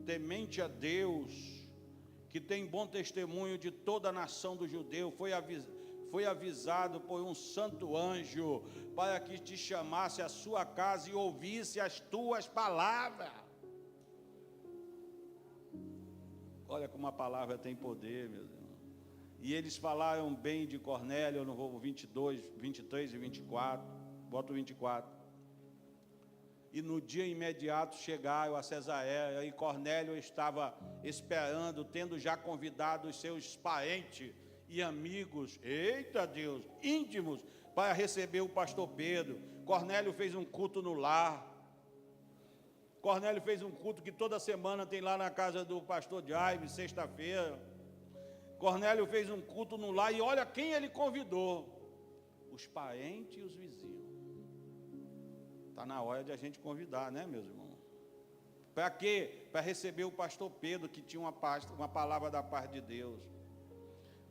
temente a Deus, que tem bom testemunho de toda a nação do judeu, foi avisado por um santo anjo para que te chamasse à sua casa e ouvisse as tuas palavras. Olha como a palavra tem poder, meu Deus. E eles falaram bem de Cornélio, eu não vou 22, 23 e 24, boto 24. E no dia imediato chegaram a Cesareia, e Cornélio estava esperando, tendo já convidado os seus parentes e amigos, eita Deus, íntimos, para receber o pastor Pedro. Cornélio fez um culto no lar. Cornélio fez um culto que toda semana tem lá na casa do pastor Jaime, sexta-feira. Cornélio fez um culto no lar e olha quem ele convidou: os parentes e os vizinhos. Está na hora de a gente convidar, né, meus irmãos? Para quê? Para receber o pastor Pedro, que tinha uma palavra da parte de Deus.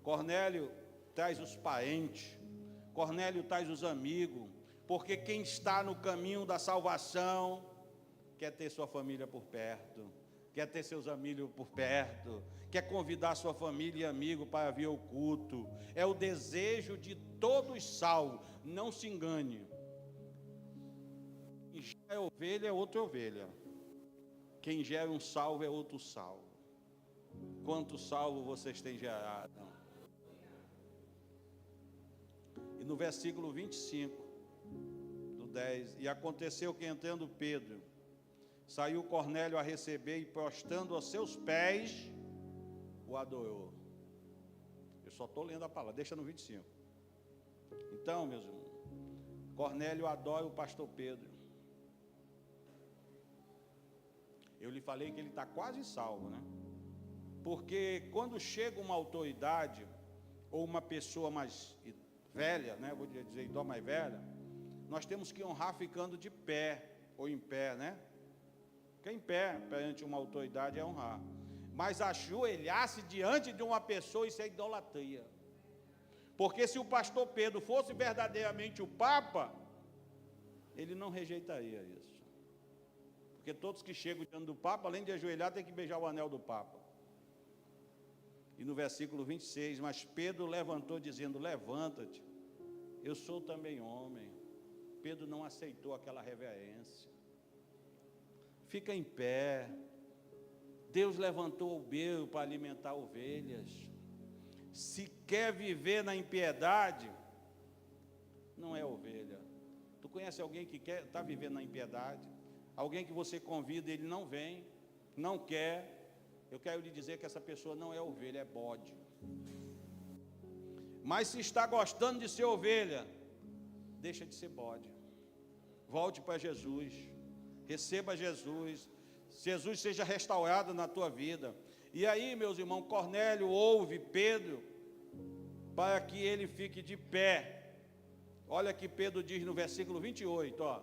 Cornélio traz os parentes, Cornélio traz os amigos, porque quem está no caminho da salvação quer ter sua família por perto, quer ter seus amigos por perto, quer convidar sua família e amigo para vir ao culto. É o desejo de todos salvos. Não se engane. Quem gera ovelha é outra ovelha. Quem gera um salvo é outro salvo. Quantos salvos vocês têm gerado? E no versículo 25 do 10, e aconteceu que entrando Pedro, saiu Cornélio a receber e prostrando aos seus pés, o adorou. Eu só estou lendo a palavra, deixa no 25. Então, meus irmãos, Cornélio adora o pastor Pedro. Eu lhe falei que ele está quase salvo, né? Porque quando chega uma autoridade, ou uma pessoa mais velha, né? Vou dizer, idosa mais velha, nós temos que honrar ficando de pé, ou em pé, né? Ficar em pé perante uma autoridade é honrar. Mas ajoelhar-se diante de uma pessoa, isso é idolatria. Porque se o pastor Pedro fosse verdadeiramente o Papa, ele não rejeitaria isso. Porque todos que chegam diante do Papa, além de ajoelhar, tem que beijar o anel do Papa. E no versículo 26, mas Pedro levantou dizendo, levanta-te, eu sou também homem. Pedro não aceitou aquela reverência. Fica em pé. Deus levantou o berro para alimentar ovelhas. Se quer viver na impiedade, não é ovelha. Tu conhece alguém que está vivendo na impiedade? Alguém que você convida, ele não vem, não quer. Eu quero lhe dizer que essa pessoa não é ovelha, é bode. Mas se está gostando de ser ovelha, deixa de ser bode. Volte para Jesus. Receba Jesus. Jesus seja restaurado na tua vida. E aí, meus irmãos, Cornélio ouve Pedro para que ele fique de pé. Olha que Pedro diz no versículo 28, ó.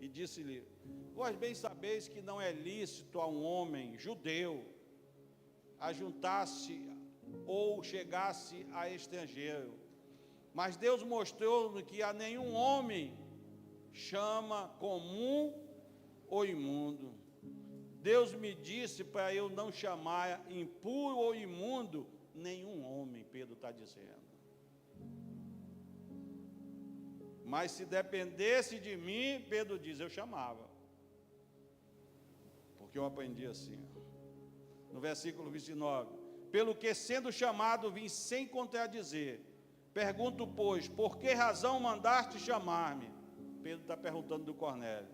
E disse-lhe, vós bem sabeis que não é lícito a um homem judeu ajuntar-se ou chegasse a estrangeiro. Mas Deus mostrou que a nenhum homem chama comum ou imundo. Deus me disse para eu não chamar impuro ou imundo nenhum homem, Pedro está dizendo. Mas se dependesse de mim, Pedro diz, eu chamava. Porque eu aprendi assim. No versículo 29. Pelo que sendo chamado vim sem contradizer. Pergunto, pois, por que razão mandaste chamar-me? Pedro está perguntando do Cornélio.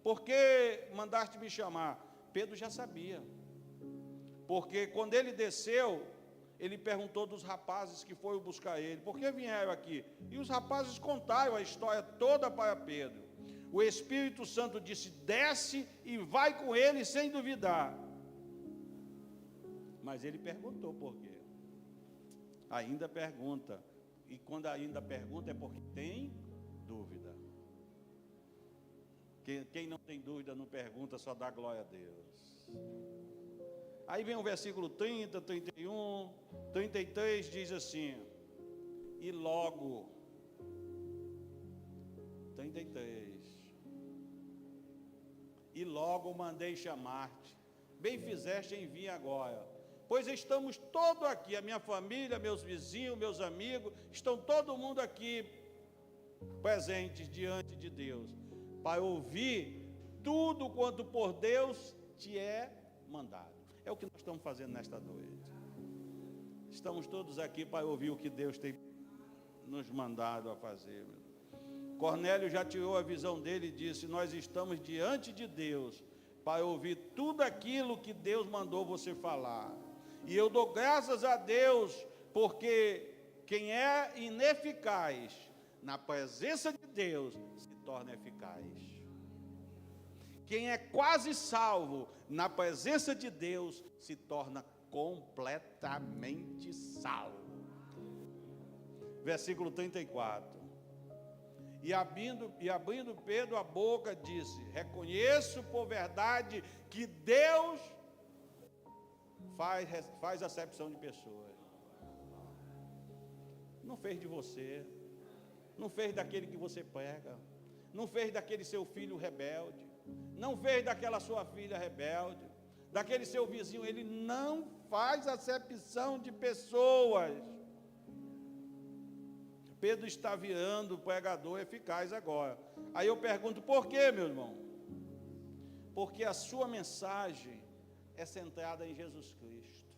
Por que mandaste me chamar? Pedro já sabia. Porque quando ele desceu, ele perguntou dos rapazes que foram buscar ele, por que vieram aqui? E os rapazes contaram a história toda para Pedro. O Espírito Santo disse, desce e vai com ele sem duvidar. Mas ele perguntou por quê. Ainda pergunta. E quando ainda pergunta é porque tem dúvida. Quem não tem dúvida não pergunta, só dá glória a Deus. Aí vem o versículo 30, 31, 33, diz assim, e logo, 33, e logo mandei chamar-te, bem fizeste em vir agora, pois estamos todos aqui, a minha família, meus vizinhos, meus amigos, estão todo mundo aqui presentes diante de Deus, para ouvir tudo quanto por Deus te é mandado. É o que nós estamos fazendo nesta noite. Estamos todos aqui para ouvir o que Deus tem nos mandado a fazer. Cornélio já tirou a visão dele e disse, nós estamos diante de Deus para ouvir tudo aquilo que Deus mandou você falar. E eu dou graças a Deus, porque quem é ineficaz na presença de Deus se torna eficaz. Quem é quase salvo na presença de Deus se torna completamente salvo. Versículo 34. E abrindo Pedro a boca, disse, reconheço por verdade que Deus faz acepção de pessoas. Não fez de você, não fez daquele que você prega, não fez daquele seu filho rebelde, não fez daquela sua filha rebelde, daquele seu vizinho, ele não faz acepção de pessoas. Pedro está virando pregador eficaz agora. Aí eu pergunto, por quê, meu irmão? Porque a sua mensagem é centrada em Jesus Cristo.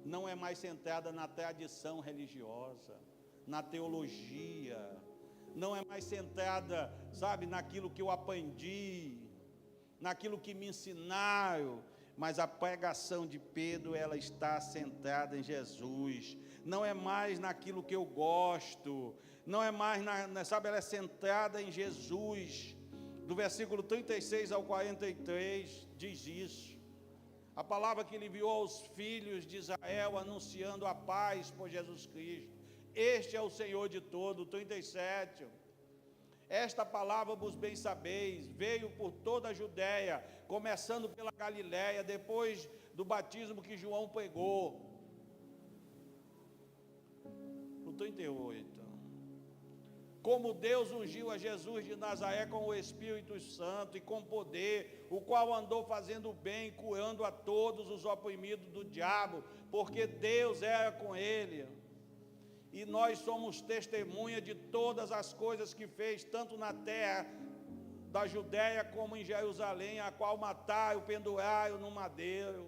Não é mais centrada na tradição religiosa, na teologia, não é mais centrada, sabe, naquilo que eu aprendi, naquilo que me ensinaram, mas a pregação de Pedro, ela está centrada em Jesus, não é mais naquilo que eu gosto, não é mais, sabe, ela é centrada em Jesus. Do versículo 36 ao 43, diz isso. A palavra que ele enviou aos filhos de Israel, anunciando a paz por Jesus Cristo. Este é o Senhor de todo. 37. Esta palavra vos bem sabeis, veio por toda a Judéia, começando pela Galiléia, depois do batismo que João pregou. No 38. Como Deus ungiu a Jesus de Nazaré com o Espírito Santo e com poder, o qual andou fazendo bem, curando a todos os oprimidos do diabo, porque Deus era com ele. E nós somos testemunha de todas as coisas que fez, tanto na terra da Judéia como em Jerusalém, a qual mataram, penduraram no madeiro.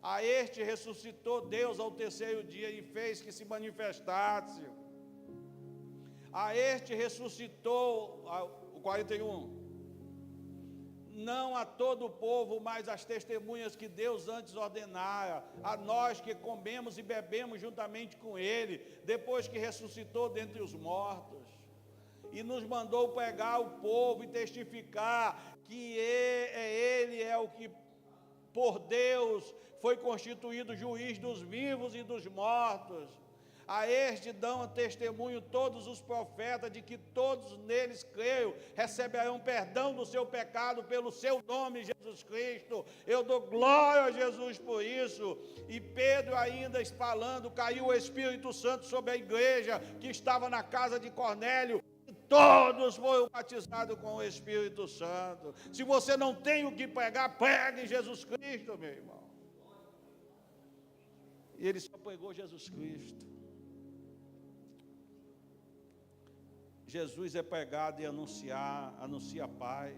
A este ressuscitou Deus ao terceiro dia e fez que se manifestasse. A este ressuscitou, o 41, não a todo o povo, mas as testemunhas que Deus antes ordenara, a nós que comemos e bebemos juntamente com ele, depois que ressuscitou dentre os mortos, e nos mandou pregar ao povo e testificar que ele é o que por Deus foi constituído juiz dos vivos e dos mortos. A este dão testemunho todos os profetas de que todos neles creiam, receberão perdão do seu pecado pelo seu nome, Jesus Cristo. Eu dou glória a Jesus por isso. E Pedro ainda falando, caiu o Espírito Santo sobre a igreja que estava na casa de Cornélio. E todos foram batizados com o Espírito Santo. Se você não tem o que pregar, pregue Jesus Cristo, meu irmão. E ele só pregou Jesus Cristo. Jesus é pregado e anuncia a paz.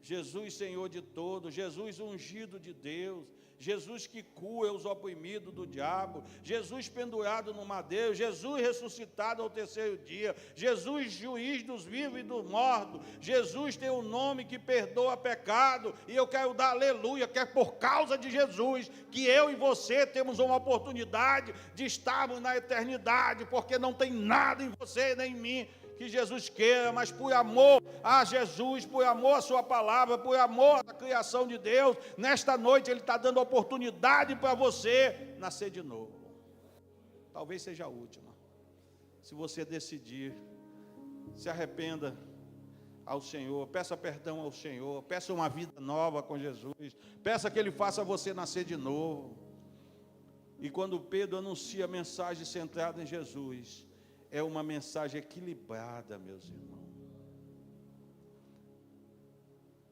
Jesus Senhor de todos, Jesus ungido de Deus, Jesus que cura os oprimidos do diabo, Jesus pendurado no madeiro, Jesus ressuscitado ao terceiro dia, Jesus juiz dos vivos e dos mortos, Jesus tem um nome que perdoa pecado, e eu quero dar aleluia, que é por causa de Jesus, que eu e você temos uma oportunidade de estarmos na eternidade, porque não tem nada em você nem em mim que Jesus queira, mas por amor a Jesus, por amor à sua palavra, por amor à criação de Deus, nesta noite Ele está dando oportunidade para você nascer de novo. Talvez seja a última. Se você decidir, se arrependa ao Senhor, peça perdão ao Senhor, peça uma vida nova com Jesus, peça que Ele faça você nascer de novo. E quando Pedro anuncia a mensagem centrada em Jesus, é uma mensagem equilibrada, meus irmãos.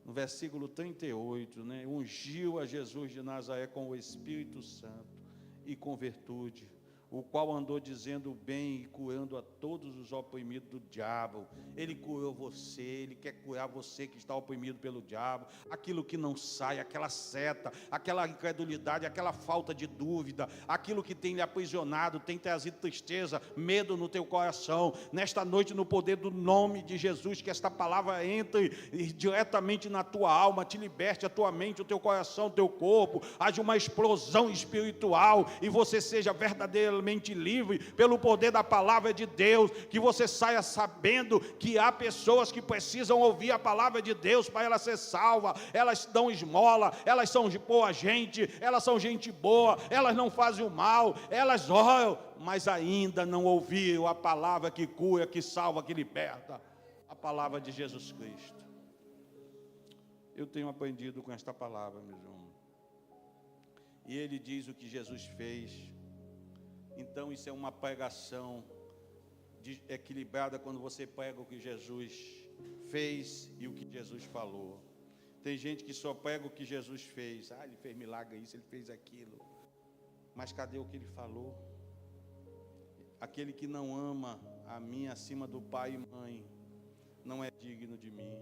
No versículo 38, né? Ungiu a Jesus de Nazaré com o Espírito Santo e com virtude, o qual andou dizendo bem e curando a todos os oprimidos do diabo. Ele curou você, Ele quer curar você que está oprimido pelo diabo, aquilo que não sai, aquela seta, aquela incredulidade, aquela falta de dúvida, aquilo que tem lhe aprisionado, tem trazido tristeza, medo no teu coração. Nesta noite, no poder do nome de Jesus, que esta palavra entre diretamente na tua alma, te liberte a tua mente, o teu coração, o teu corpo, haja uma explosão espiritual e você seja verdadeiramente livre pelo poder da palavra de Deus, que você saia sabendo que há pessoas que precisam ouvir a palavra de Deus para ela ser salva. Elas dão esmola, elas são boa gente, elas são gente boa, elas não fazem o mal, elas oram, mas ainda não ouviram a palavra que cura, que salva, que liberta, a palavra de Jesus Cristo. Eu tenho aprendido com esta palavra, meu irmão, e ele diz o que Jesus fez. Então isso é uma pregação equilibrada, quando você prega o que Jesus fez e o que Jesus falou. Tem gente que só prega o que Jesus fez. Ele fez milagre isso, ele fez aquilo. Mas cadê o que ele falou? Aquele que não ama a mim acima do pai e mãe, não é digno de mim.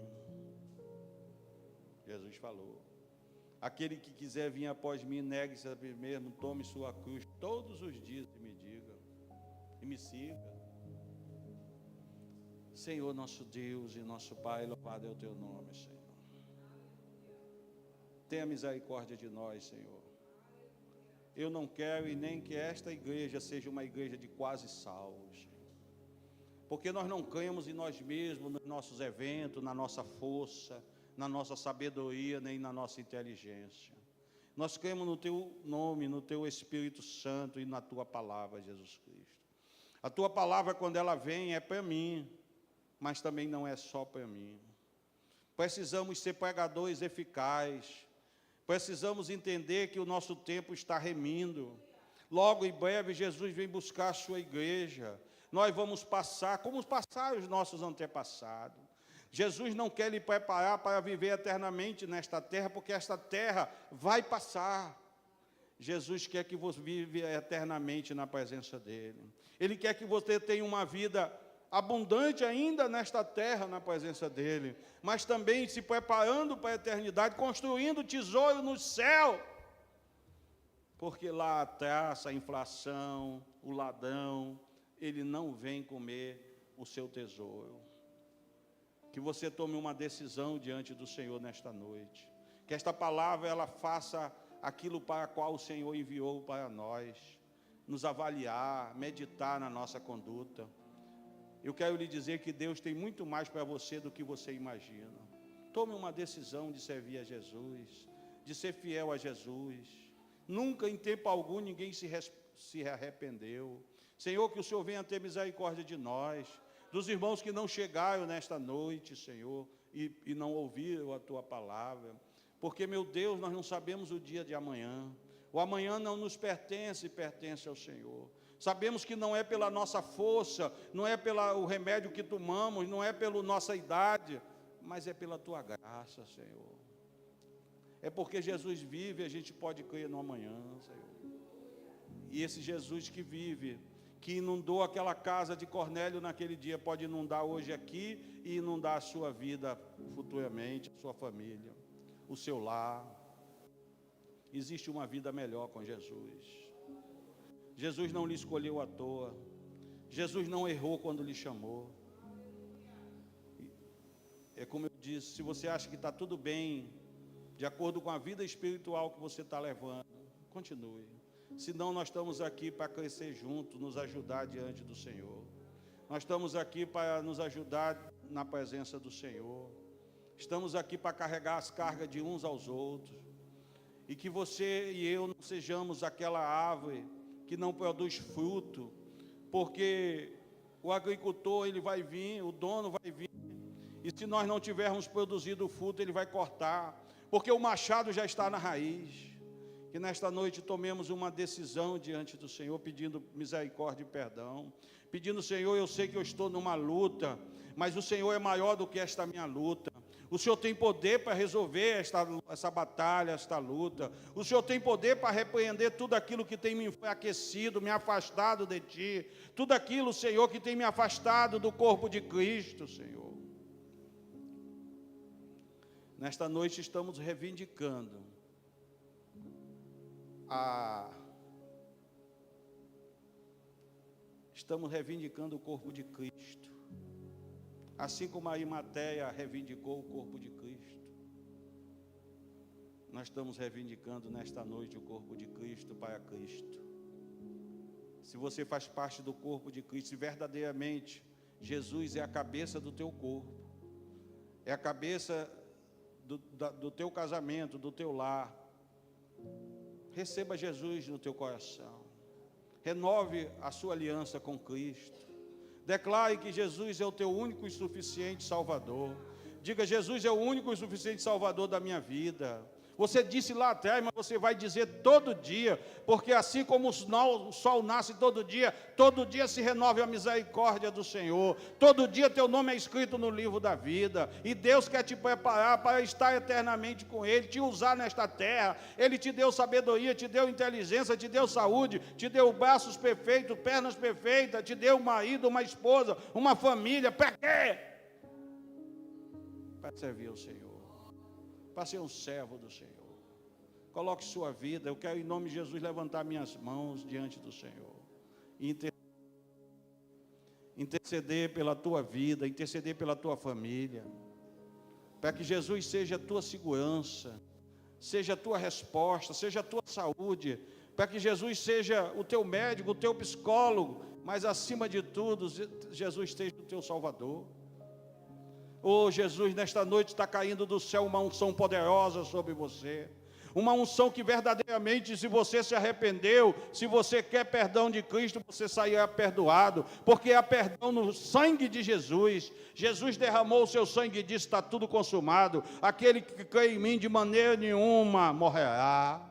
Jesus falou. Aquele que quiser vir após mim, negue-se a si mesmo, tome sua cruz todos os dias e me diga, e me siga. Senhor nosso Deus e nosso Pai, louvado é o teu nome, Senhor. Tenha misericórdia de nós, Senhor. Eu não quero e nem que esta igreja seja uma igreja de quase salvos, Senhor. Porque nós não cremos em nós mesmos, nos nossos eventos, na nossa força, na nossa sabedoria, nem na nossa inteligência. Nós cremos no Teu nome, no Teu Espírito Santo e na Tua palavra, Jesus Cristo. A Tua palavra, quando ela vem, é para mim, mas também não é só para mim. Precisamos ser pregadores eficazes. Precisamos entender que o nosso tempo está remindo. Logo em breve, Jesus vem buscar a sua igreja. Nós vamos passar, como passaram os nossos antepassados. Jesus não quer lhe preparar para viver eternamente nesta terra, porque esta terra vai passar. Jesus quer que você viva eternamente na presença dEle. Ele quer que você tenha uma vida abundante ainda nesta terra, na presença dEle, mas também se preparando para a eternidade, construindo tesouro no céu, porque lá a traça, a inflação, o ladrão, ele não vem comer o seu tesouro. Que você tome uma decisão diante do Senhor nesta noite, que esta palavra ela faça aquilo para qual o Senhor enviou para nós, nos avaliar, meditar na nossa conduta. Eu quero lhe dizer que Deus tem muito mais para você do que você imagina. Tome uma decisão de servir a Jesus, de ser fiel a Jesus. Nunca, em tempo algum, ninguém se arrependeu. Senhor, que o Senhor venha ter misericórdia de nós, dos irmãos que não chegaram nesta noite, Senhor, e não ouviram a Tua palavra. Porque, meu Deus, nós não sabemos o dia de amanhã. O amanhã não nos pertence, pertence ao Senhor. Sabemos que não é pela nossa força, não é pelo remédio que tomamos, não é pela nossa idade, mas é pela Tua graça, Senhor. É porque Jesus vive, a gente pode crer no amanhã, Senhor. E esse Jesus que vive, que inundou aquela casa de Cornélio naquele dia, pode inundar hoje aqui e inundar a sua vida futuramente, a sua família, o seu lar. Existe uma vida melhor com Jesus. Jesus não lhe escolheu à toa. Jesus não errou quando lhe chamou. É como eu disse, se você acha que está tudo bem, de acordo com a vida espiritual que você está levando, continue. Senão nós estamos aqui para crescer juntos, nos ajudar diante do Senhor. Nós estamos aqui para nos ajudar na presença do Senhor. Estamos aqui para carregar as cargas de uns aos outros. E que você e eu não sejamos aquela árvore que não produz fruto, porque o agricultor ele vai vir, o dono vai vir, e se nós não tivermos produzido fruto, ele vai cortar, porque o machado já está na raiz. Que nesta noite tomemos uma decisão diante do Senhor, pedindo misericórdia e perdão, pedindo, Senhor, eu sei que eu estou numa luta, mas o Senhor é maior do que esta minha luta. O Senhor tem poder para resolver essa batalha, esta luta. O Senhor tem poder para repreender tudo aquilo que tem me enfraquecido, me afastado de Ti. Tudo aquilo, Senhor, que tem me afastado do corpo de Cristo, Senhor. Nesta noite estamos reivindicando o corpo de Cristo. Assim como a Arimateia reivindicou o corpo de Cristo, nós estamos reivindicando nesta noite o corpo de Cristo para Cristo. Se você faz parte do corpo de Cristo, se verdadeiramente Jesus é a cabeça do teu corpo, é a cabeça do teu casamento, do teu lar, receba Jesus no teu coração, renove a sua aliança com Cristo. Declare que Jesus é o teu único e suficiente Salvador. Diga, Jesus é o único e suficiente Salvador da minha vida. Você disse lá atrás, mas você vai dizer todo dia, porque assim como o sol nasce todo dia se renove a misericórdia do Senhor. Todo dia teu nome é escrito no livro da vida, e Deus quer te preparar para estar eternamente com Ele, te usar nesta terra. Ele te deu sabedoria, te deu inteligência, te deu saúde, te deu braços perfeitos, pernas perfeitas, te deu um marido, uma esposa, uma família. Para quê? Para servir ao Senhor, para ser um servo do Senhor. Coloque sua vida. Eu quero, em nome de Jesus, levantar minhas mãos diante do Senhor e interceder pela tua vida, interceder pela tua família, para que Jesus seja a tua segurança, seja a tua resposta, seja a tua saúde, para que Jesus seja o teu médico, o teu psicólogo, mas acima de tudo, Jesus seja o teu Salvador. Oh, Jesus, nesta noite está caindo do céu uma unção poderosa sobre você. Uma unção que verdadeiramente, se você se arrependeu, se você quer perdão de Cristo, você sairá perdoado, porque há perdão no sangue de Jesus. Jesus derramou o seu sangue e disse: está tudo consumado. Aquele que crê em mim de maneira nenhuma morrerá.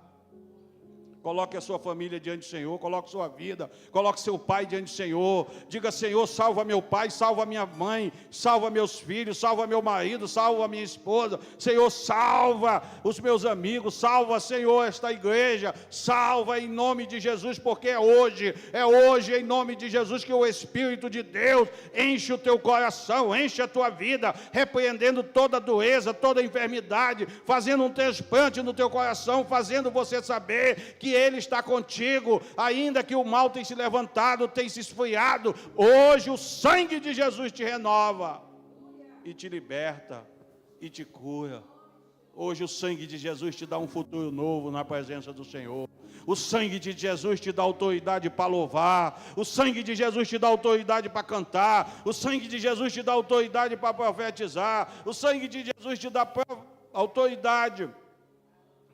Coloque a sua família diante do Senhor, coloque sua vida, coloque seu pai diante do Senhor. Diga: Senhor, salva meu pai, salva minha mãe, salva meus filhos, salva meu marido, salva minha esposa. Senhor, salva os meus amigos, salva, Senhor, esta igreja, salva em nome de Jesus, porque é hoje em nome de Jesus que o Espírito de Deus enche o teu coração, enche a tua vida, repreendendo toda doença, toda enfermidade, fazendo um transplante no teu coração, fazendo você saber que Ele está contigo, ainda que o mal tenha se levantado, tenha se esfriado. Hoje o sangue de Jesus te renova e te liberta e te cura. Hoje o sangue de Jesus te dá um futuro novo na presença do Senhor. O sangue de Jesus te dá autoridade para louvar. O sangue de Jesus te dá autoridade para cantar. O sangue de Jesus te dá autoridade para profetizar. O sangue de Jesus te dá autoridade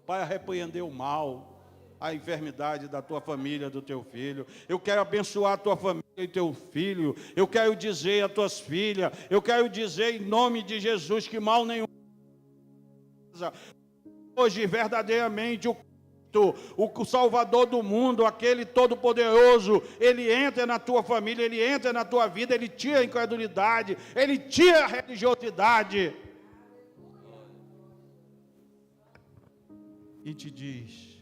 para repreender o mal, a enfermidade da tua família, do teu filho. Eu quero abençoar a tua família e teu filho. Eu quero dizer a tuas filhas, eu quero dizer em nome de Jesus que mal nenhum. Hoje verdadeiramente o Salvador do mundo, aquele Todo-Poderoso, Ele entra na tua família, Ele entra na tua vida, Ele tira a incredulidade, Ele tira a religiosidade e te diz: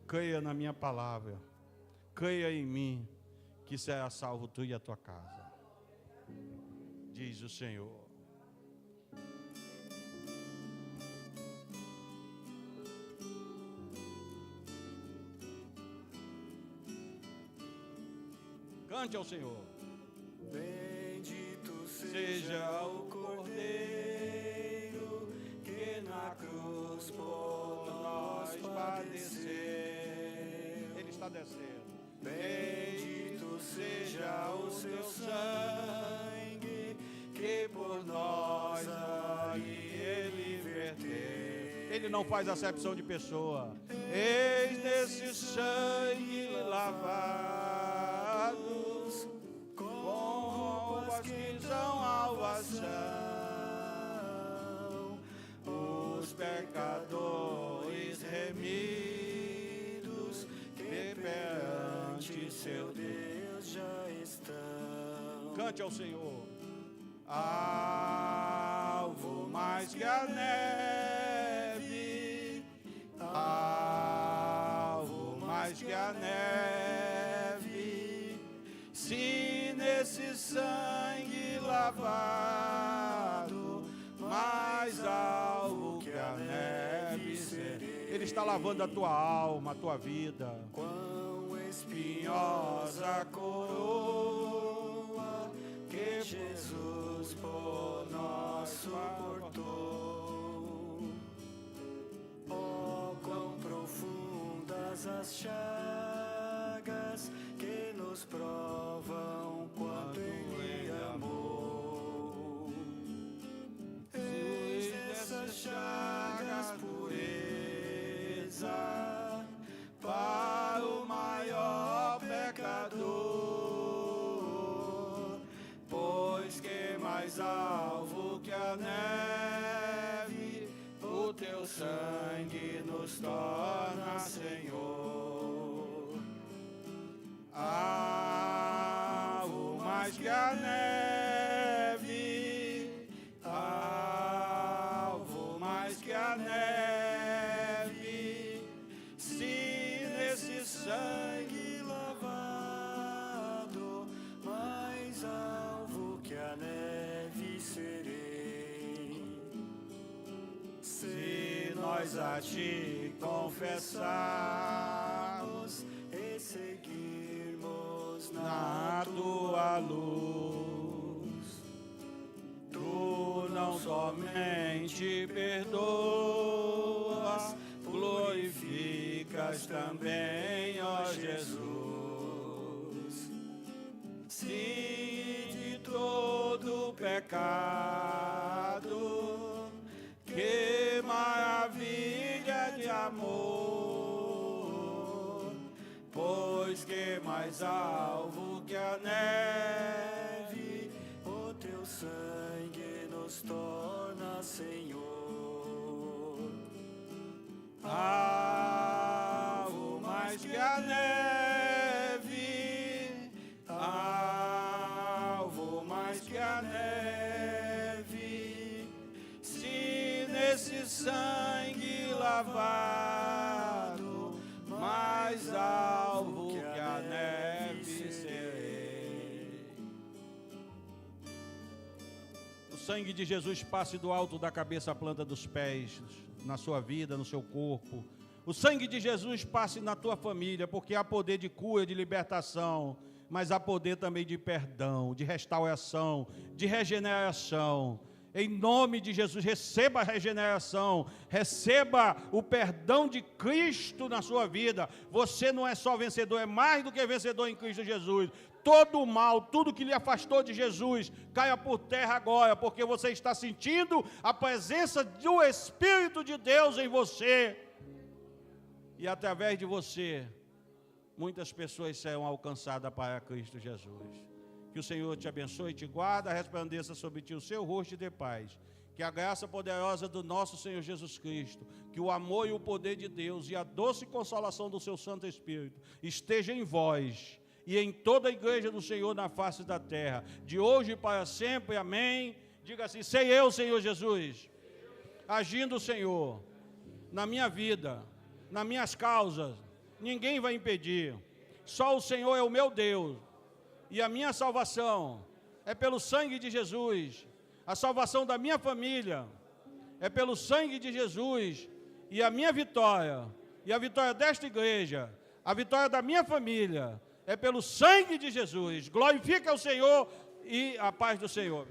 creia na minha palavra, creia em mim, que será salvo tu e a tua casa, diz o Senhor. Cante ao Senhor. Bendito seja o Cordeiro que na cruz por nós padeceu. Ele está descendo. Bendito seja o seu sangue que por nós ali ele verteu. Ele não faz acepção de pessoa. Eis nesse sangue lavados com roupas que são salvação, os pecadores remidos que perante seu Deus já estão. Cante ao Senhor. Alvo mais que a neve, alvo mais que a neve, se nesse sangue lavado, mais alvo que a neve serei. Ele está lavando a tua alma, a tua vida. Quão espinhosa coroa que Jesus por nós suportou. Oh, quão profundas as chagas que nos provam quanto Ele amou. Eis nessas chagas pureza para o maior pecador, pois que mais alvo que a neve, o teu sangue nos torna, Senhor. Alvo mais que a neve, alvo mais que a neve, se nesse sangue lavado, mais alvo que a neve serei. Se nós a ti confessarmos e seguirmos na tua luz, tu não somente perdoas, glorificas também, ó Jesus. Se de todo pecado, que maravilha de amor, mais alvo que a neve, o teu sangue nos torna, Senhor. Alvo mais que a neve, Alvo mais que a neve, se nesse sangue lavado, mais alvo que a neve serei. O sangue de Jesus passe do alto da cabeça à planta dos pés, na sua vida, no seu corpo. O sangue de Jesus passe na tua família, porque há poder de cura, de libertação, mas há poder também de perdão, de restauração, de regeneração. Em nome de Jesus, receba a regeneração, receba o perdão de Cristo na sua vida. Você não é só vencedor, é mais do que vencedor em Cristo Jesus. Todo o mal, tudo que lhe afastou de Jesus, caia por terra agora, porque você está sentindo a presença do Espírito de Deus em você. E através de você, muitas pessoas serão alcançadas para Cristo Jesus. Que o Senhor te abençoe e te guarda, resplandeça sobre ti o seu rosto e dê paz. Que a graça poderosa do nosso Senhor Jesus Cristo, que o amor e o poder de Deus e a doce consolação do seu Santo Espírito esteja em vós e em toda a igreja do Senhor na face da terra, de hoje e para sempre, amém. Diga assim: sei eu, Senhor Jesus, agindo, Senhor, na minha vida, nas minhas causas, ninguém vai impedir, só o Senhor é o meu Deus, e a minha salvação é pelo sangue de Jesus, a salvação da minha família é pelo sangue de Jesus, e a minha vitória, e a vitória desta igreja, a vitória da minha família, é pelo sangue de Jesus. Glorifica o Senhor e a paz do Senhor.